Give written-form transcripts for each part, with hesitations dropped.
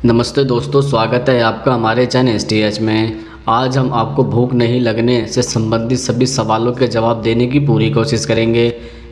नमस्ते दोस्तों, स्वागत है आपका हमारे चैनल एसटीएच में। आज हम आपको भूख नहीं लगने से संबंधित सभी सवालों के जवाब देने की पूरी कोशिश करेंगे।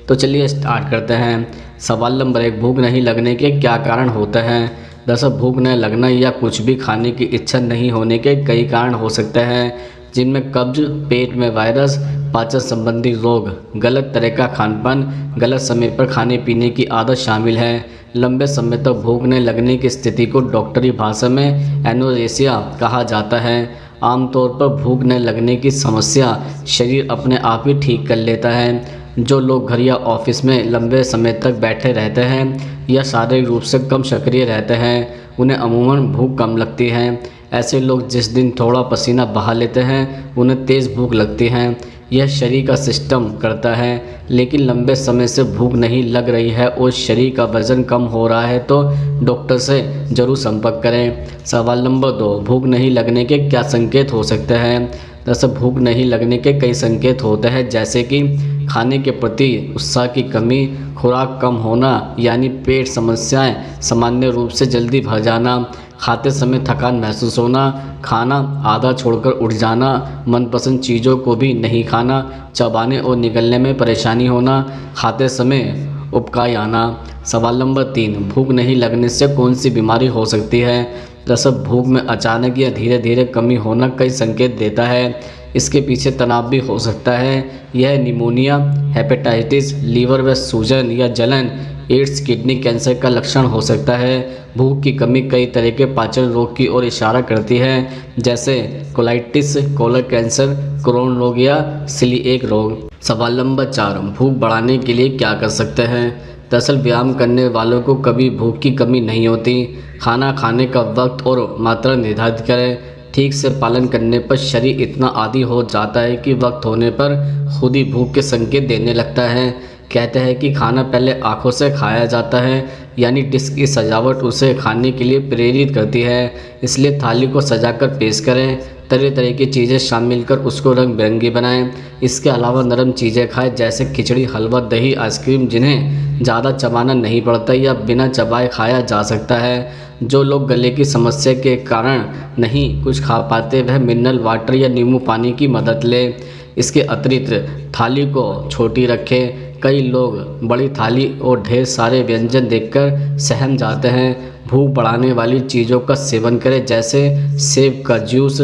तो चलिए स्टार्ट करते हैं। सवाल नंबर 1, भूख नहीं लगने के क्या कारण होते हैं? दरअसल भूख न लगना या कुछ भी खाने की इच्छा नहीं होने के कई कारण हो सकते हैं, जिनमें कब्ज, पेट में वायरस, पाचन संबंधी रोग, गलत तरह का खानपान, गलत समय पर खाने पीने की आदत शामिल है। लंबे समय तक भूख न लगने की स्थिति को डॉक्टरी भाषा में एनोरेक्सिया कहा जाता है। आमतौर पर भूख न लगने की समस्या शरीर अपने आप ही ठीक कर लेता है। जो लोग घर या ऑफिस में लंबे समय तक बैठे रहते हैं या शारीरिक रूप से कम सक्रिय रहते हैं, उन्हें अमूमन भूख कम लगती है। ऐसे लोग जिस दिन थोड़ा पसीना बहा लेते हैं, उन्हें तेज़ भूख लगती है। यह शरीर का सिस्टम करता है। लेकिन लंबे समय से भूख नहीं लग रही है और शरीर का वजन कम हो रहा है तो डॉक्टर से ज़रूर संपर्क करें। सवाल नंबर 2, भूख नहीं लगने के क्या संकेत हो सकते हैं? दरअसल भूख नहीं लगने के कई संकेत होते हैं, जैसे कि खाने के प्रति उत्साह की कमी, खुराक कम होना यानी पेट समस्याएं, सामान्य रूप से जल्दी भर जाना, खाते समय थकान महसूस होना, खाना आधा छोड़कर उठ जाना, मनपसंद चीज़ों को भी नहीं खाना, चबाने और निगलने में परेशानी होना, खाते समय उबकाई आना। सवाल नंबर 3, भूख नहीं लगने से कौन सी बीमारी हो सकती है? दरअसल भूख में अचानक या धीरे धीरे कमी होना कई संकेत देता है। इसके पीछे तनाव भी हो सकता है। यह निमोनिया, हेपेटाइटिस, लीवर में सूजन या जलन, एड्स, किडनी कैंसर का लक्षण हो सकता है। भूख की कमी कई तरह के पाचन रोग की ओर इशारा करती है, जैसे कोलाइटिस, कोलर कैंसर, क्रोन रोग या सीलिएक रोग। सवाल नंबर 4, भूख बढ़ाने के लिए क्या कर सकते हैं? दरअसल व्यायाम करने वालों को कभी भूख की कमी नहीं होती। खाना खाने का वक्त और मात्रा निर्धारित करें। ठीक से पालन करने पर शरीर इतना आदी हो जाता है कि वक्त होने पर खुद ही भूख के संकेत देने लगता है। कहते हैं कि खाना पहले आँखों से खाया जाता है, यानी डिश की सजावट उसे खाने के लिए प्रेरित करती है। इसलिए थाली को सजाकर पेश करें, तरह तरह की चीज़ें शामिल कर उसको रंग बिरंगी बनाएं। इसके अलावा नरम चीज़ें खाएं, जैसे खिचड़ी, हलवा, दही, आइसक्रीम, जिन्हें ज़्यादा चबाना नहीं पड़ता या बिना चबाए खाया जा सकता है। जो लोग गले की समस्या के कारण नहीं कुछ खा पाते, वह मिनरल वाटर या नींबू पानी की मदद लें। इसके अतिरिक्त थाली को छोटी रखें। कई लोग बड़ी थाली और ढेर सारे व्यंजन देखकर सहम जाते हैं। भूख बढ़ाने वाली चीज़ों का सेवन करें, जैसे सेब का जूस,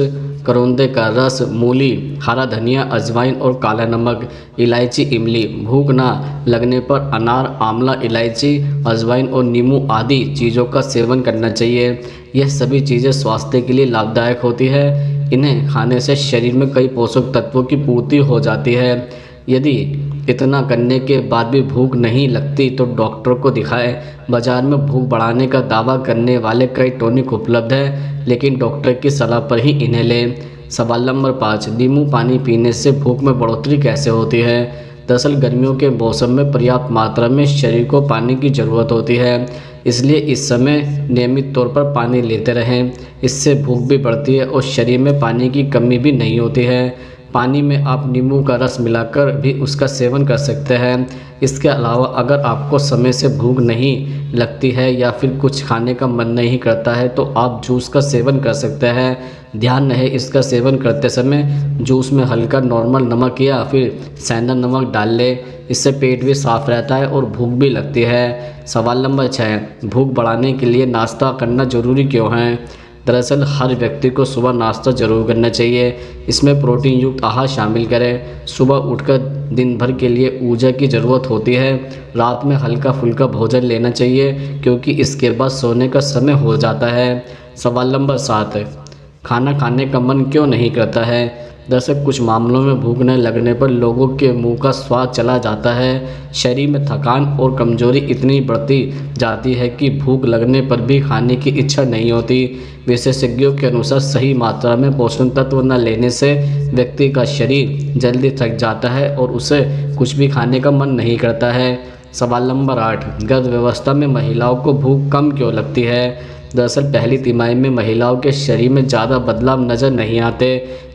करौंदे का रस, मूली, हरा धनिया, अजवाइन और काला नमक, इलायची, इमली। भूख ना लगने पर अनार, आंवला, इलायची, अजवाइन और नींबू आदि चीज़ों का सेवन करना चाहिए। यह सभी चीज़ें स्वास्थ्य के लिए लाभदायक होती है। इन्हें खाने से शरीर में कई पोषक तत्वों की पूर्ति हो जाती है। यदि इतना करने के बाद भी भूख नहीं लगती तो डॉक्टर को दिखाएं। बाजार में भूख बढ़ाने का दावा करने वाले कई टॉनिक उपलब्ध हैं, लेकिन डॉक्टर की सलाह पर ही इन्हें लें। सवाल नंबर 5, नींबू पानी पीने से भूख में बढ़ोतरी कैसे होती है? दरअसल गर्मियों के मौसम में पर्याप्त मात्रा में शरीर को पानी की ज़रूरत होती है, इसलिए इस समय नियमित तौर पर पानी लेते रहें। इससे भूख भी बढ़ती है और शरीर में पानी की कमी भी नहीं होती है। पानी में आप नींबू का रस मिलाकर भी उसका सेवन कर सकते हैं। इसके अलावा अगर आपको समय से भूख नहीं लगती है या फिर कुछ खाने का मन नहीं करता है तो आप जूस का सेवन कर सकते हैं। ध्यान रहे, इसका सेवन करते समय जूस में हल्का नॉर्मल नमक या फिर सेंधा नमक डाल लें। इससे पेट भी साफ रहता है और भूख भी लगती है। सवाल नंबर 6, भूख बढ़ाने के लिए नाश्ता करना ज़रूरी क्यों है? दरअसल हर व्यक्ति को सुबह नाश्ता जरूर करना चाहिए। इसमें प्रोटीन युक्त आहार शामिल करें। सुबह उठकर दिन भर के लिए ऊर्जा की ज़रूरत होती है। रात में हल्का फुल्का भोजन लेना चाहिए, क्योंकि इसके बाद सोने का समय हो जाता है। सवाल नंबर 7, खाना खाने का मन क्यों नहीं करता है? दरअसल कुछ मामलों में भूख न लगने पर लोगों के मुंह का स्वाद चला जाता है। शरीर में थकान और कमजोरी इतनी बढ़ती जाती है कि भूख लगने पर भी खाने की इच्छा नहीं होती। विशेषज्ञों के अनुसार सही मात्रा में पोषण तत्व न लेने से व्यक्ति का शरीर जल्दी थक जाता है और उसे कुछ भी खाने का मन नहीं करता है। सवाल नंबर 8, गर्भावस्था में महिलाओं को भूख कम क्यों लगती है? दरअसल पहली तिमाही में महिलाओं के शरीर में ज़्यादा बदलाव नज़र नहीं आते,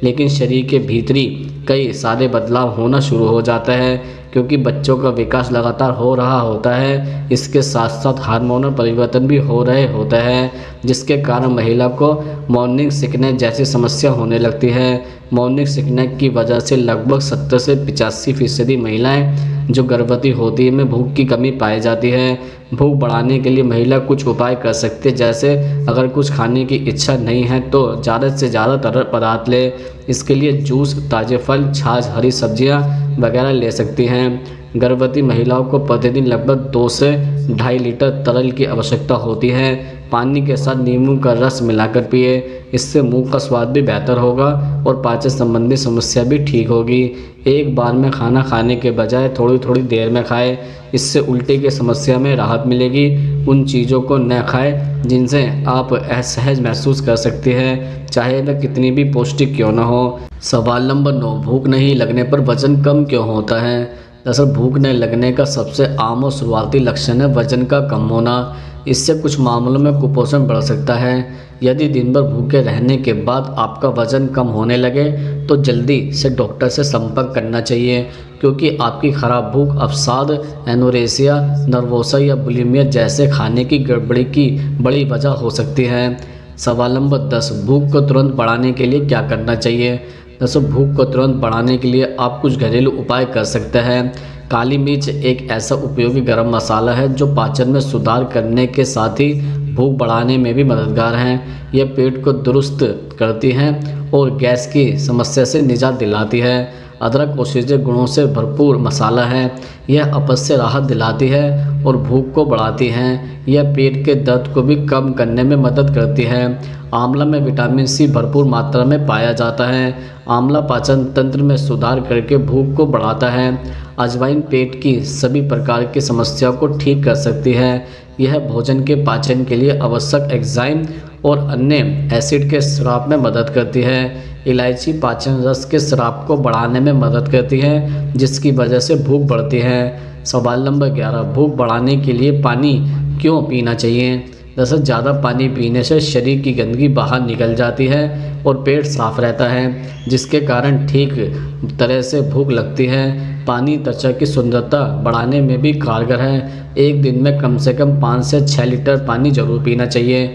लेकिन शरीर के भीतरी कई सारे बदलाव होना शुरू हो जाता है, क्योंकि बच्चों का विकास लगातार हो रहा होता है। इसके साथ साथ हार्मोनल परिवर्तन भी हो रहे होते हैं। जिसके कारण महिला को मॉर्निंग सिकनेस जैसी समस्या होने लगती है। मॉर्निंग सिकनेस की वजह से लगभग 70 से 85% महिलाएं जो गर्भवती होती है में भूख की कमी पाई जाती है। भूख बढ़ाने के लिए महिला कुछ उपाय कर सकती है, जैसे अगर कुछ खाने की इच्छा नहीं है तो ज़्यादा से ज़्यादा तरल पदार्थ ले। इसके लिए जूस, ताज़े फल, छाछ, हरी सब्जियां वगैरह ले सकती हैं। गर्भवती महिलाओं को प्रतिदिन लगभग 2 से 2.5 लीटर तरल की आवश्यकता होती है। पानी के साथ नींबू का रस मिलाकर पिए, इससे मुंह का स्वाद भी बेहतर होगा और पाचन संबंधी समस्या भी ठीक होगी। एक बार में खाना खाने के बजाय थोड़ी थोड़ी देर में खाएं, इससे उल्टी की समस्या में राहत मिलेगी। उन चीज़ों को न खाएं जिनसे आप असहज महसूस कर सकते हैं, चाहे वह कितनी भी पौष्टिक क्यों न हो। सवाल नंबर 9, भूख नहीं लगने पर वजन कम क्यों होता है? दरअसल भूख न लगने का सबसे आम और शुरुआती लक्षण है वजन का कम होना। इससे कुछ मामलों में कुपोषण बढ़ सकता है। यदि दिन भर भूखे रहने के बाद आपका वजन कम होने लगे तो जल्दी से डॉक्टर से संपर्क करना चाहिए, क्योंकि आपकी खराब भूख अवसाद, एनोरेक्सिया नर्वोसा या बुलिमिया जैसे खाने की गड़बड़ी की बड़ी वजह हो सकती है। सवाल नंबर 10, भूख को तुरंत बढ़ाने के लिए क्या करना चाहिए? दरअसल भूख को तुरंत बढ़ाने के लिए आप कुछ घरेलू उपाय कर सकते हैं। काली मिर्च एक ऐसा उपयोगी गरम मसाला है जो पाचन में सुधार करने के साथ ही भूख बढ़ाने में भी मददगार हैं। यह पेट को दुरुस्त करती हैं और गैस की समस्या से निजात दिलाती है। अदरक औषधीय गुणों से भरपूर मसाला है। यह अपच से राहत दिलाती है और भूख को बढ़ाती है। यह पेट के दर्द को भी कम करने में मदद करती है। आंवला में विटामिन सी भरपूर मात्रा में पाया जाता है। आंवला पाचन तंत्र में सुधार करके भूख को बढ़ाता है। अजवाइन पेट की सभी प्रकार की समस्याओं को ठीक कर सकती है। यह भोजन के पाचन के लिए आवश्यक एंजाइम और अन्य एसिड के स्राव में मदद करती है। इलायची पाचन रस के स्राव को बढ़ाने में मदद करती है, जिसकी वजह से भूख बढ़ती है। सवाल नंबर 11, भूख बढ़ाने के लिए पानी क्यों पीना चाहिए? दरअसल ज़्यादा पानी पीने से शरीर की गंदगी बाहर निकल जाती है और पेट साफ रहता है, जिसके कारण ठीक तरह से भूख लगती है। पानी त्वचा की सुंदरता बढ़ाने में भी कारगर है। एक दिन में कम से कम 5 से 6 लीटर पानी जरूर पीना चाहिए।